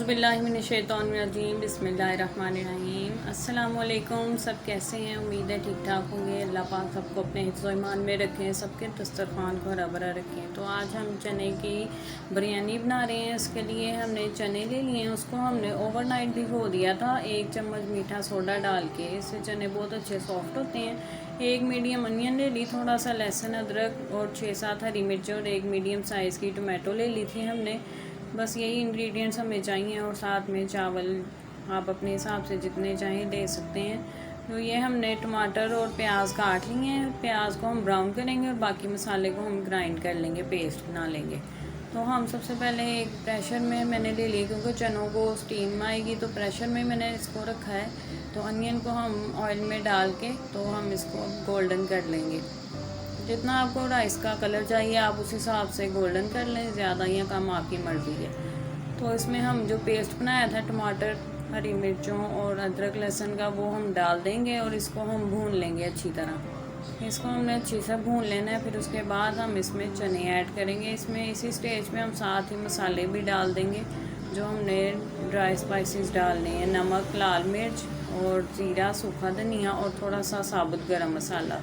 औज़ुबिल्लाहिमिनश्शैतानिर्रजीम बिस्मिल्लाहिर्रहमानिर्रहीम। अस्सलाम वालेकुम। सब कैसे हैं? उम्मीद है ठीक ठाक होंगे। अल्लाह पाक सबको अपने हिफ्ज़ व ईमान में रखें, सबके दस्तरखान को हरा भरा रखें। तो आज हम चने की बिरयानी बना रहे हैं। इसके लिए हमने चने ले लिए हैं, उसको हमने ओवरनाइट भिगो दिया था 1 चम्मच मीठा सोडा डाल के। इससे चने बहुत अच्छे सॉफ्ट होते हैं। 1 मीडियम अनियन ले ली, थोड़ा सा लहसुन अदरक और 6-7 हरी मिर्च और 1 मीडियम साइज़ की टमाटो ले ली थी हमने। बस यही इंग्रेडिएंट्स हमें चाहिए और साथ में चावल आप अपने हिसाब से जितने चाहें दे सकते हैं। तो ये हमने टमाटर और प्याज काट लिए हैं। प्याज को हम ब्राउन करेंगे और बाकी मसाले को हम ग्राइंड कर लेंगे, पेस्ट बना लेंगे। तो हम सबसे पहले एक प्रेशर में मैंने ले लिया, क्योंकि चनों को स्टीम आएगी तो प्रेशर में मैंने इसको रखा है। तो अनियन को हम ऑयल में डाल के तो हम इसको गोल्डन कर लेंगे। जितना आपको राइस का कलर चाहिए आप उस हिसाब से गोल्डन कर लें, ज़्यादा या कम आपकी मर्ज़ी है। तो इसमें हम जो पेस्ट बनाया था टमाटर, हरी मिर्चों और अदरक लहसुन का, वो हम डाल देंगे और इसको हम भून लेंगे अच्छी तरह। इसको हमने अच्छे से भून लेना है। फिर उसके बाद हम इसमें चने ऐड करेंगे। इसमें इसी स्टेज पे हम साथ ही मसाले भी डाल देंगे जो हमने ड्राई स्पाइसेस डालने हैं, नमक, लाल मिर्च और ज़ीरा, सूखा धनिया और थोड़ा सा साबुत गरम मसाला।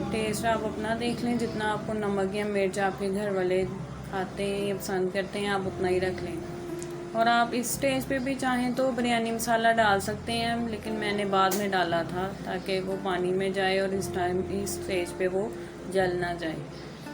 टेस्ट आप अपना देख लें, जितना आपको नमक या मिर्च आपके घर वाले खाते हैं या पसंद करते हैं आप उतना ही रख लें। और आप इस स्टेज पे भी चाहें तो बिरयानी मसाला डाल सकते हैं, लेकिन मैंने बाद में डाला था ताकि वो पानी में जाए और इस स्टेज पे वो जल ना जाए।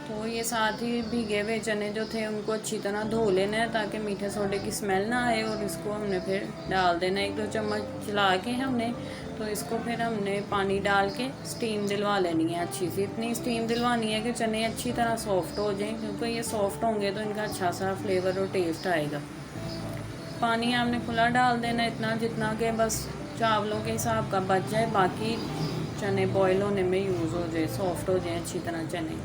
तो ये साथ ही भीगे हुए चने जो थे उनको अच्छी तरह धो लेना है ताकि मीठे सोडे की स्मेल ना आए। और इसको हमने फिर डाल देना 1-2 चम्मच चला के हमने। तो इसको फिर हमने पानी डाल के स्टीम दिलवा लेनी है अच्छी सी। इतनी स्टीम दिलवानी है कि चने अच्छी तरह सॉफ्ट हो जाएं, क्योंकि ये सॉफ्ट होंगे तो इनका अच्छा सा फ्लेवर और टेस्ट आएगा। पानी आपने खुला डाल देना इतना जितना कि बस चावलों के हिसाब का बच जाए, बाकी चने बॉयल होने में यूज़ हो जाए, सॉफ्ट हो जाए अच्छी तरह चने।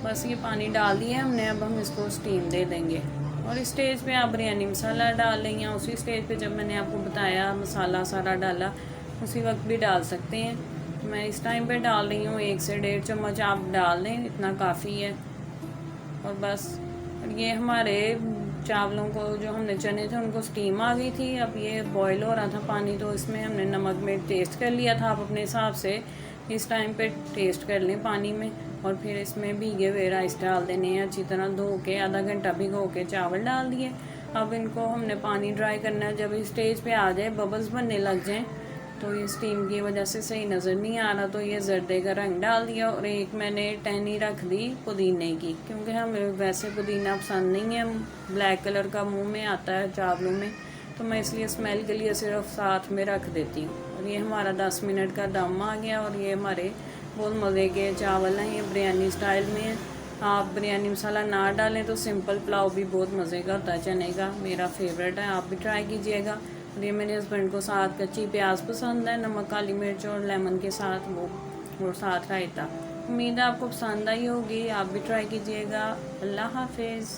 बस ये पानी डाल दिया हमने, अब हम इसको स्टीम दे देंगे। और इस स्टेज पे आप बिरयानी मसाला डाल लें या उसी स्टेज पे जब मैंने आपको बताया मसाला सारा डाला उसी वक्त भी डाल सकते हैं। मैं इस टाइम पे डाल रही हूँ 1 से 1.5 चम्मच आप डाल दें, इतना काफ़ी है। और बस ये हमारे चावलों को जो हमने चने थे उनको स्टीम आ गई थी। अब ये बॉईल हो रहा था पानी, तो इसमें हमने नमक मिर्च टेस्ट कर लिया था। आप अपने हिसाब से इस टाइम पे टेस्ट कर लें पानी में। और फिर इसमें भीगे हुए राइस डाल देने हैं अच्छी तरह धो के, आधा घंटा भिगो के चावल डाल दिए। अब इनको हमने पानी ड्राई करना है। जब इस स्टेज पे आ जाए, बबल्स बनने लग जाएं, तो ये स्टीम की वजह से सही नज़र नहीं आ रहा, तो ये जर्दे का रंग डाल दिया। और एक मैंने टहनी रख दी पुदीने की, क्योंकि हमें वैसे पुदीना पसंद नहीं है, ब्लैक कलर का मुंह में आता है चावलों में, तो मैं इसलिए स्मेल के लिए सिर्फ साथ में रख देती हूँ। और ये हमारा 10 मिनट का दम आ गया और ये हमारे बहुत मज़े के चावल हैं। ये बिरयानी स्टाइल में है। आप बिरयानी मसाला ना डालें तो सिंपल पुलाव भी बहुत मज़े का होता है चने का, मेरा फेवरेट है, आप भी ट्राई कीजिएगा। और ये मेरे हस्बैंड को साथ कच्ची प्याज पसंद है, नमक, काली मिर्च और लेमन के साथ वो, और साथ रायता। उम्मीद है आपको पसंद आई होगी, आप भी ट्राई कीजिएगा। अल्लाह हाफिज़।